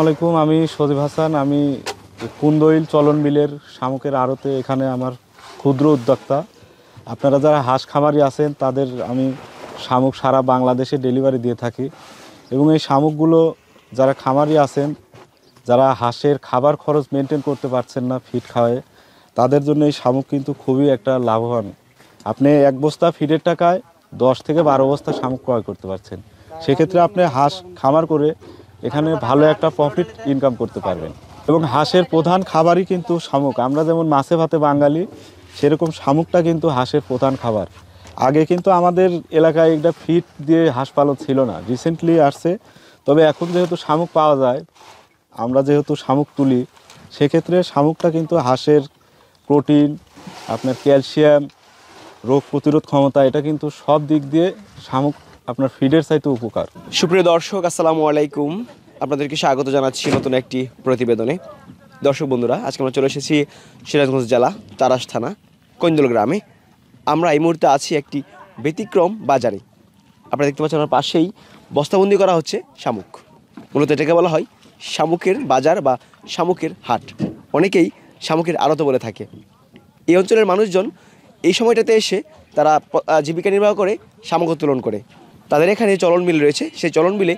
আসসালামাইকুম, আমি সজীব হাসান। আমি কুন্দইল চলন বিলের শামুকের আড়তে এখানে আমার ক্ষুদ্র উদ্যোক্তা। আপনারা যারা হাঁস খামারি আছেন তাদের আমি শামুক সারা বাংলাদেশে ডেলিভারি দিয়ে থাকি এবং এই শামুকগুলো যারা খামারি আছেন, যারা হাঁসের খাবার খরচ মেনটেন করতে পারছেন না ফিড খাওয়ায়, তাদের জন্য এই শামুক কিন্তু খুবই একটা লাভবান। আপনি এক বস্তা ফিডের টাকায় 10 থেকে 12 বস্তা শামুক ক্রয় করতে পারছেন। সেক্ষেত্রে আপনি হাঁস খামার করে এখানে ভালো একটা প্রফিট ইনকাম করতে পারবেন। এবং হাঁসের প্রধান খাবারই কিন্তু শামুক। আমরা যেমন মাছে ভাতে বাঙালি, সেরকম শামুকটা কিন্তু হাঁসের প্রধান খাবার। আগে কিন্তু আমাদের এলাকায় একটা ফিড দিয়ে হাঁস পালন ছিল না, রিসেন্টলি আসছে। তবে এখন যেহেতু শামুক পাওয়া যায়, আমরা যেহেতু শামুক তুলি, সেক্ষেত্রে শামুকটা কিন্তু হাঁসের প্রোটিন, আপনার ক্যালসিয়াম, রোগ প্রতিরোধ ক্ষমতা, এটা কিন্তু সব দিক দিয়ে শামুক আপনার ফিডের চাইতে উপকার। সুপ্রিয় দর্শক, আসসালামু আলাইকুম। আপনাদেরকে স্বাগত জানাচ্ছি নতুন একটি প্রতিবেদনে। দর্শক বন্ধুরা, আজকে আমরা চলে এসেছি সিরাজগঞ্জ জেলা তারাস থানা কৈন্দল গ্রামে। আমরা এই মুহূর্তে আছি একটি ব্যতিক্রম বাজারে। আপনারা দেখতে পাচ্ছেন আমার পাশেই বস্তাবন্দি করা হচ্ছে শামুক। মূলত এটাকে বলা হয় শামুকের বাজার বা শামুকের হাট। অনেকেই শামুকের আড়ত বলে থাকে। এই অঞ্চলের মানুষজন এই সময়টাতে এসে তারা জীবিকা নির্বাহ করে শামুক উত্তোলন করে। তাদের এখানে চলন বিল রয়েছে, সেই চলন বিলে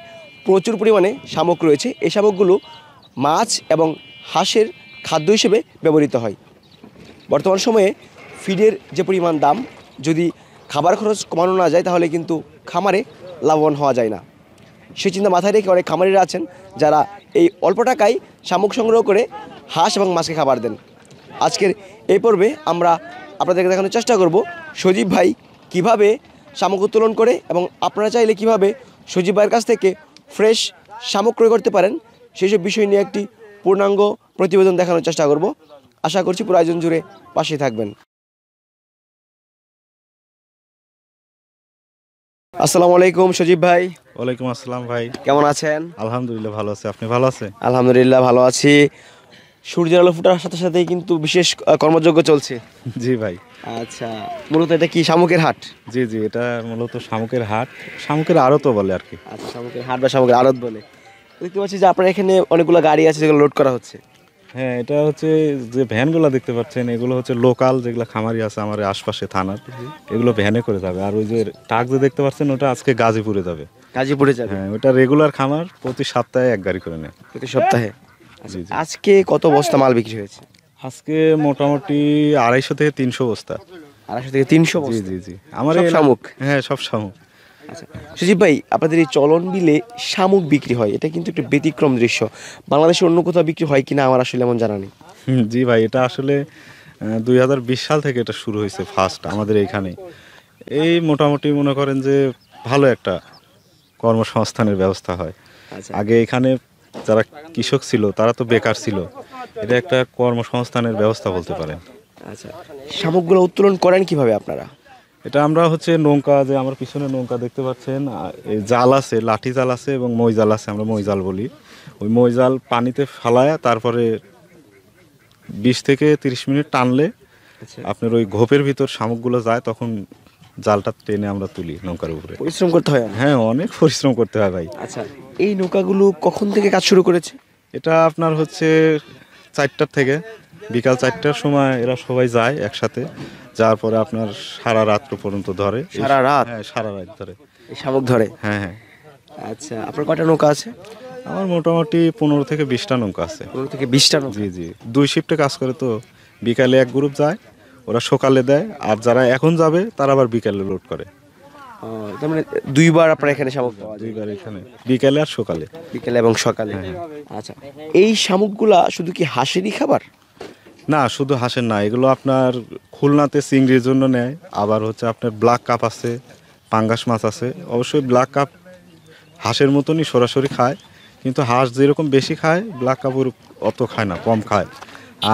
প্রচুর পরিমাণে শামুক রয়েছে। এই শামুকগুলো মাছ এবং হাঁসের খাদ্য হিসেবে ব্যবহৃত হয়। বর্তমান সময়ে ফিডের যে পরিমাণ দাম, যদি খাবার খরচ কমানো না যায় তাহলে কিন্তু খামারে লাভবান হওয়া যায় না। সেই চিন্তা মাথায় রেখে অনেক খামারিরা আছেন যারা এই অল্প টাকায় শামুক সংগ্রহ করে হাঁস এবং মাছকে খাবার দেন। আজকের এই পর্বে আমরা আপনাদেরকে দেখানোর চেষ্টা করব সজীব ভাই কিভাবে শামুক উত্তোলন করে, এবং আপনারা চাইলে কিভাবে সজীব ভাইয়ের কাছ থেকে ফ্রেশ শামুক ক্রয় করতে পারেন, সেই সব বিষয় নিয়ে একটি পূর্ণাঙ্গ প্রতিবেদন দেখানোর চেষ্টা করব। আশা করছি পুরো আয়োজন জুড়ে পাশে থাকবেন। আসসালামু আলাইকুম সজীব ভাই। ওয়ালাইকুম আসসালাম ভাই, কেমন আছেন? আলহামদুলিল্লাহ ভালো আছে। আপনি ভালো আছেন? আলহামদুলিল্লাহ ভালো আছি। সূর্যের আলো ফোটার সাথে সাথেই কিন্তু বিশেষ কর্মযজ্ঞ চলছে। জি ভাই। আচ্ছা, মূলত এটা কি শামুকের হাট? জি জি, এটা মূলত শামুকের হাট, শামুকের আড়তও বলে আর কি। আচ্ছা, শামুকের হাট বা শামুকের আড়ত বলে। দেখতে পাচ্ছি যে আপনার এখানে অনেকগুলো গাড়ি আছে যেগুলো লোড করা হচ্ছে। হ্যাঁ, এটা হচ্ছে যে ভ্যানগুলো দেখতে পাচ্ছেন, এগুলো হচ্ছে লোকাল যেগুলো খামারি আছে আমার আশপাশে থানার, এগুলো ভ্যানে করে যাবে। আর ওই যে ট্রাক যে দেখতে পাচ্ছেন, ওটা আজকে গাজীপুরে যাবে। গাজীপুরে যাবে? হ্যাঁ, ওটা রেগুলার খামার, প্রতি সপ্তাহে এক গাড়ি করে নেয়। প্রতি সপ্তাহে? জি জি। আজকে কত বস্তা মাল বিক্রি হয়েছে? আজকে মোটামুটি 250 থেকে 300 বস্তা। 250 থেকে 300 জি বস্তা? জি জি, আমার সব শামুক? হ্যাঁ, সব শামুক। আচ্ছা সুজিব ভাই, আপনাদের এই চলন বিলে শামুক বিক্রি হয়, এটা কিন্তু একটু ব্যতিক্রম দৃশ্য। বাংলাদেশে অন্য কোথাও বিক্রি হয় কিনা আমার আসলে এমন জানা নেই। জি ভাই, এটা আসলে 2020 সাল থেকে এটা শুরু হয়েছে ফার্স্ট আমাদের এইখানে। এই মোটামুটি মনে করেন যে ভালো একটা কর্মসংস্থানের ব্যবস্থা হয়। আচ্ছা, আগে এখানে যারা কৃষক ছিল তারা তো বেকার ছিল, এটা একটা কর্মসংস্থানের ব্যবস্থা বলতে পারেন। আচ্ছা, শামুকগুলো উত্তোলন করেন কিভাবে আপনারা? এটা আমরা হচ্ছে নৌকা, যে আমার পিছনে নৌকা দেখতে পাচ্ছেন, এই জাল আছে, লাঠি জাল আছে এবং মই জাল আছে, আমরা মই জাল বলি। ওই মই জাল পানিতে ফালায়া তারপরে 20 থেকে 30 মিনিট টানলে আপনার ওই ঘোপের ভিতর শামুকগুলো যায়, তখন জালটা টেনে আমরা তুলি নৌকার উপরে। পরিশ্রম করতে হয়? হ্যাঁ, অনেক পরিশ্রম করতে হয় ভাই। আচ্ছা, এই নৌকাগুলো কখন থেকে কাজ শুরু করেছে? এটা আপনার হচ্ছে 4টার থেকে, বিকাল 4টার সময় এরা সবাই যায় একসাথে, যাওয়ার পরে আপনার সারা রাত্র পর্যন্ত ধরে। সারা রাত? হ্যাঁ, সারা রাত ধরে এই শামুক ধরে? হ্যাঁ হ্যাঁ। আচ্ছা, আপনার কয়টা নৌকা আছে? আমার মোটামুটি 15 থেকে 20টা নৌকা আছে। 15 থেকে 20টা নৌকা? জি জি, 2 শিফটে কাজ করে তো। বিকালে এক গ্রুপ যায়, ওরা সকালে দেয়, আর যারা এখন যাবে তারা আবার বিকালে লোড করে। তার মানে দুইবার আপনার এখানে শামুক পাওয়া যায়? দুইবার এখানে, বিকালে আর সকালে। বিকেলে এবং সকালে? আচ্ছা, এই শামুকগুলা শুধু কি হাঁসেরই খাবার? না, শুধু হাঁসের না, এগুলো আপনার খুলনাতে চিংড়ির জন্য নেয়। আবার হচ্ছে আপনার ব্ল্যাক কাপ আছে, পাঙ্গাস মাছ আছে। অবশ্যই ব্ল্যাক কাপ হাঁসের মতনই সরাসরি খায়, কিন্তু হাঁস যেরকম বেশি খায়, ব্ল্যাক কাপ অত খায় না, কম খায়।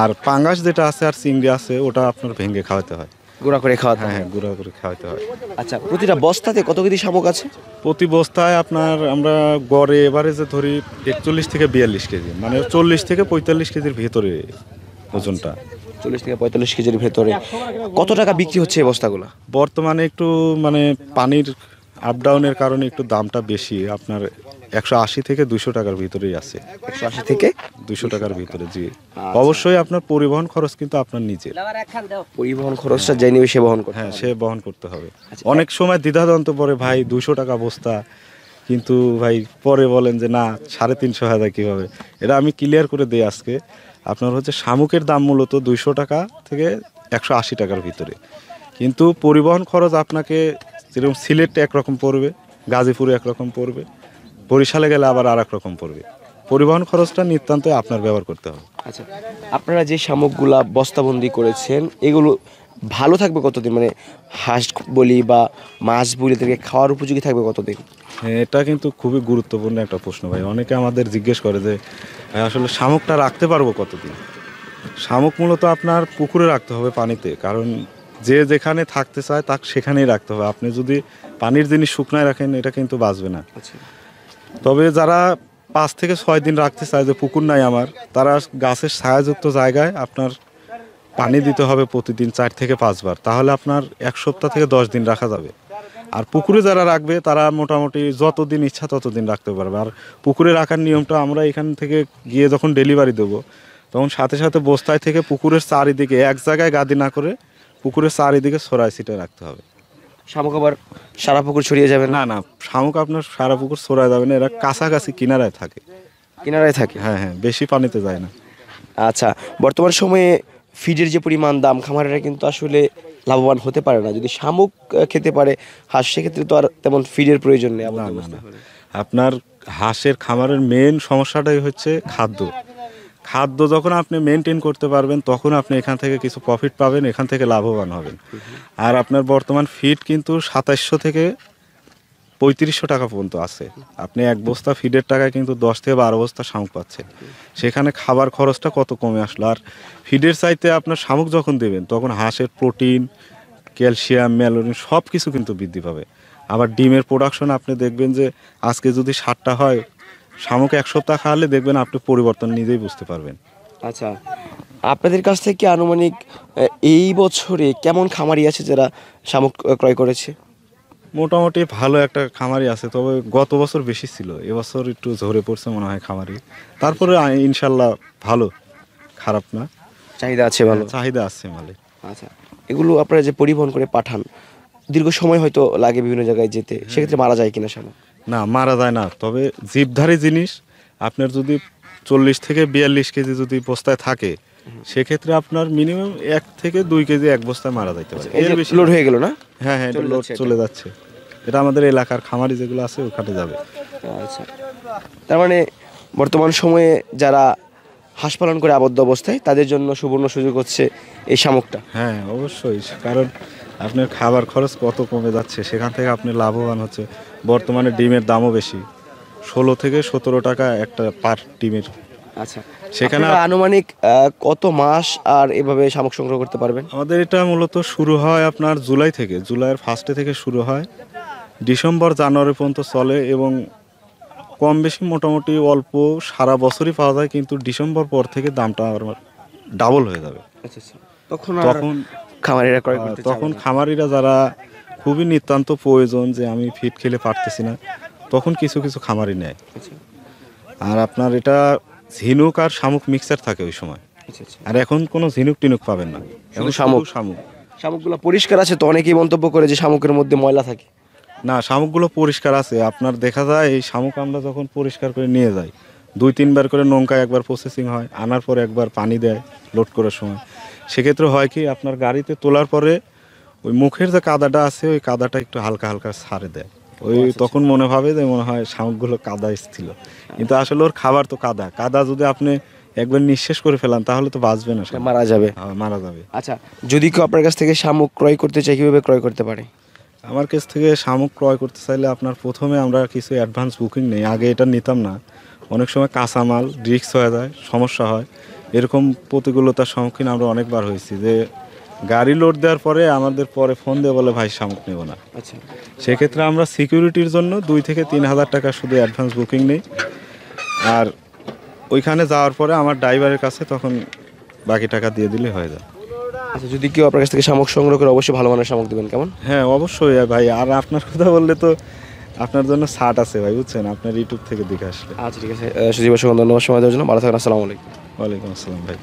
আর পাঙ্গাস যেটা আছে আর চিংড়ি আছে, ওটা আপনার ভেঙে খাওয়াতে হয়, গুঁড়া করে খাওয়াতে? হ্যাঁ হ্যাঁ, গুঁড়া করে খাওয়াতে হয়। আচ্ছা, প্রতিটা বস্তাতে কত কেজি শামুক আছে? প্রতি বস্তায় আপনার আমরা গড়ে এভারেজে ধরি 41 থেকে 42 কেজি, মানে 40 থেকে 45 কেজির ভেতরে ওজনটা। 40 থেকে 45 কেজির ভেতরে। কত টাকা বিক্রি হচ্ছে এই বস্তাগুলো? বর্তমানে একটু মানে পানির আপ ডাউনের কারণে একটু দামটা বেশি, আপনার 180 থেকে 200 টাকার ভিতরেই আছে। 180 থেকে 200 টাকার ভিতরে, জি। অবশ্যই আপনার পরিবহন খরচ কিন্তু আপনার নিজের। পরিবহন খরচটা যে নিবে সে বহন করতে হ্যাঁ, হবে। সে বহন করতে হবে। অনেক সময় দ্বিধাদ্বন্দ্ব পরে ভাই 200 টাকা বস্তা, কিন্তু ভাই পরে বলেন যে না 350 হাজার কীভাবে। এটা আমি ক্লিয়ার করে দিই আজকে। আপনার হচ্ছে শামুকের দাম মূলত 200 টাকা থেকে 180 টাকার ভিতরে, কিন্তু পরিবহন খরচ আপনাকে যেরকম সিলেটে একরকম পড়বে, গাজীপুরে একরকম পড়বে, বরিশালে গেলে আবার আর এক রকম পড়বে। পরিবহন খরচটা নিতান্ত আপনার ব্যবহার করতে হবে। আচ্ছা, আপনারা যে শামুকগুলা বস্তাবন্দি করেছেন এগুলো ভালো থাকবে কতদিন, মানে হাঁস বলি বা মাছ বলি থেকে খাওয়ার উপযোগী থাকবে কতদিন? হ্যাঁ, এটা কিন্তু খুবই গুরুত্বপূর্ণ একটা প্রশ্ন ভাই। অনেকে আমাদের জিজ্ঞেস করে যে ভাই আসলে শামুকটা রাখতে পারবো কতদিন। শামুক মূলত আপনার পুকুরে রাখতে হবে, পানিতে, কারণ যে যেখানে থাকতে চায় তাকে সেখানেই রাখতে হবে। আপনি যদি পানির জিনিস শুকনায় রাখেন এটা কিন্তু বাঁচবে না। আচ্ছা, তবে যারা 5 থেকে 6 দিন রাখতে চায়, যে পুকুর নাই আমার, তারা গাছের ছায়াযুক্ত জায়গায় আপনার পানি দিতে হবে প্রতিদিন 4 থেকে 5 বার, তাহলে আপনার 1 সপ্তাহ থেকে 10 দিন রাখা যাবে। আর পুকুরে যারা রাখবে তারা মোটামুটি যতদিন ইচ্ছা ততদিন রাখতে পারবে। আর পুকুরে রাখার নিয়মটা, আমরা এখান থেকে গিয়ে যখন ডেলিভারি দেবো তখন সাথে সাথে বস্তায় থেকে পুকুরের চারিদিকে, এক জায়গায় গাদি না করে পুকুরের চারিদিকে ছড়াই ছিটায় রাখতে হবে। শামুক আবার সারা পুকুর ছড়িয়ে যাবে না? না না, শামুক আপনার সারা পুকুর ছড়ায় যাবে না, এরা কাছাকাছি কিনারায় থাকে। কিনারায় থাকে? হ্যাঁ হ্যাঁ, বেশি পানিতে যায় না। আচ্ছা, বর্তমান সময়ে ফিডের যে পরিমাণ দাম, খামারেরা কিন্তু আসলে লাভবান হতে পারে না। যদি শামুক খেতে পারে হাঁস, সেক্ষেত্রে তো আর তেমন ফিডের প্রয়োজন নেই। না না না, আপনার হাঁসের খামারের মেন সমস্যাটাই হচ্ছে খাদ্য। খাদ্য যখন আপনি মেনটেন করতে পারবেন তখন আপনি এখান থেকে কিছু প্রফিট পাবেন, এখান থেকে লাভবান হবেন। আর আপনার বর্তমান ফিড কিন্তু 2700 থেকে 3500 টাকা পর্যন্ত আছে। আপনি এক বস্তা ফিডের টাকায় কিন্তু 10 থেকে 12 বস্তা শামুক পাচ্ছেন। সেখানে খাবার খরচটা কত কমে আসলো। আর ফিডের চাইতে আপনার শামুক যখন দেবেন তখন হাঁসের প্রোটিন, ক্যালসিয়াম, ম্যালোরিন সব কিছু কিন্তু বৃদ্ধি পাবে। আবার ডিমের প্রোডাকশন আপনি দেখবেন যে আজকে যদি 60টা হয়, শামুক 1 সপ্তাহ খাওয়ালে দেখবেন আপনি পরিবর্তন নিজেই বুঝতে পারবেন। আচ্ছা, আপনাদের কাছ থেকে আনুমানিক এই বছরে কেমন খামারি আছে যারা শামুক ক্রয় করেছে? মোটামুটি ভালো একটা খামারি আছে, তবে গত বছর বেশি ছিল, এবছর একটু ঝরে পড়ছে মনে হয় খামারি। তারপরে ইনশাল্লাহ ভালো, খারাপ না, চাহিদা আছে ভালো? চাহিদা আছে মালে। আচ্ছা, এগুলো আপনারা যে পরিবহন করে পাঠান, দীর্ঘ সময় হয়তো লাগে বিভিন্ন জায়গায় যেতে, সেক্ষেত্রে মারা যায় কিনা শামুক? না, মারা যায় না, তবে জিভধারী জিনিস আপনার যদি 40 থেকে 42 কেজি যদি বস্তায় থাকে, সেক্ষেত্রে আপনার মিনিমাম 1 থেকে 2 কেজি এক বস্তায় মারা যাইতে পারে। এর বেশি লোড হয়ে গেল না? হ্যাঁ হ্যাঁ, চলে লোড যাচ্ছে এটা। চলে যাচ্ছে। এটা আমাদের এলাকার খামারি যেগুলো আছে ওখানে যাবে। আচ্ছা, তার মানে বর্তমান সময়ে যারা হাঁস পালন করে আবদ্ধ অবস্থায় তাদের জন্য সুবর্ণ সুযোগ হচ্ছে এই শামুকটা। হ্যাঁ অবশ্যই, কারণ আপনার খাবার খরচ কত কমে যাচ্ছে, সেখান থেকে আপনি লাভবান হচ্ছে। বর্তমানে ডিমের দামও বেশি, 16 থেকে 17 টাকা একটা পার ডিমের। আচ্ছা, সেখানে আপনারা আনুমানিক কত মাস আর এভাবে শামুক সংগ্রহ করতে পারবেন? আমাদের এটা মূলত শুরু হয় আপনার জুলাই থেকে, জুলাইয়ের ফার্স্টে থেকে শুরু হয়, ডিসেম্বর জানুয়ারি পর্যন্ত চলে, এবং কম বেশি মোটামুটি অল্প সারা বছরই পাওয়া যায়, কিন্তু ডিসেম্বর পর থেকে দামটা ডাবল হয়ে যাবে। আচ্ছা আচ্ছা, তখন তখন খামারিরা ক্রয় করতে তখন খামারিরা যারা খুবই নিতান্ত প্রয়োজন, যে আমি ফিড খেলে পারতেছি না, তখন কিছু কিছু খামারি নেয়। আচ্ছা আর আপনার এটা ঝিনুক আর শামুক মিক্সার থাকে ওই সময়। আচ্ছা আচ্ছা, আর এখন কোনো ঝিনুক টিনুক পাবেন না, এখন শামুক। শামুক। শামুকগুলো পরিষ্কার আছে তো? অনেকেই মন্তব্য করে যে শামুকের মধ্যে ময়লা থাকে। না, শামুকগুলো পরিষ্কার আছে। আপনার দেখা যায় এই শামুক আমরা যখন পরিষ্কার করে নিয়ে যাই, 2-3 বার করে নৌকায় একবার প্রসেসিং হয়, আনার পরে একবার পানি দেয় লোড করার সময়। সেক্ষেত্রে হয় কি, আপনার গাড়িতে তোলার পরে ওই মুখের যে কাদাটা আছে ওই কাদাটা একটু হালকা হালকা ছাড়ে দেয়। ওই তখন মনে হবে যে মনে হয় শামুকগুলো কাদা ছিল, কিন্তু আসলে ওর খাবার তো কাদা। কাদা যদি আপনি একবার নিঃশেষ করে ফেলান তাহলে তো বাঁচবে না, শামুক। মারা যাবে। হ্যাঁ, মারা যাবে। আচ্ছা, যদি কেউ আপনার কাছ থেকে শামুক ক্রয় করতে চায়, কিভাবে ক্রয় করতে পারে? আমার কাছ থেকে শামুক ক্রয় করতে চাইলে আপনার প্রথমে আমরা কিছু অ্যাডভান্স বুকিং নেই, আগে এটা নিতাম না। অনেক সময় কাঁচামাল রিস্ক হয়ে যায়, সমস্যা হয়, এরকম প্রতিকূলতার সম্মুখীন আমরা অনেকবার হয়েছি, যে গাড়ি লোড দেওয়ার পরে আমাদের পরে ফোন দিয়ে বলে ভাই শামুক নেব না। আচ্ছা, সেক্ষেত্রে আমরা সিকিউরিটির জন্য 2 থেকে 3 হাজার টাকা শুধু অ্যাডভান্স বুকিং নেই, আর ওইখানে যাওয়ার পরে আমার ড্রাইভারের কাছে তখন বাকি টাকা দিয়ে দিলে হয়ে যায়। আচ্ছা, যদি কেউ আপনার কাছ থেকে শামুক সংগ্রহ করে অবশ্যই ভালো মানের শামুক দেবেন, কেমন? হ্যাঁ অবশ্যই ভাই, আর আপনার কথা বললে তো আপনার জন্য ছাট আছে ভাই, বুঝছেন, আপনার ইউটিউব থেকে দেখে আসলে। আচ্ছা ঠিক আছে, সুদীপ অসংখ্য ধন্যবাদ সময় দেওয়ার জন্য। ভালো থাকেন, আসসালামু আলাইকুম। ওয়ালাইকুম আসসালাম ভাই।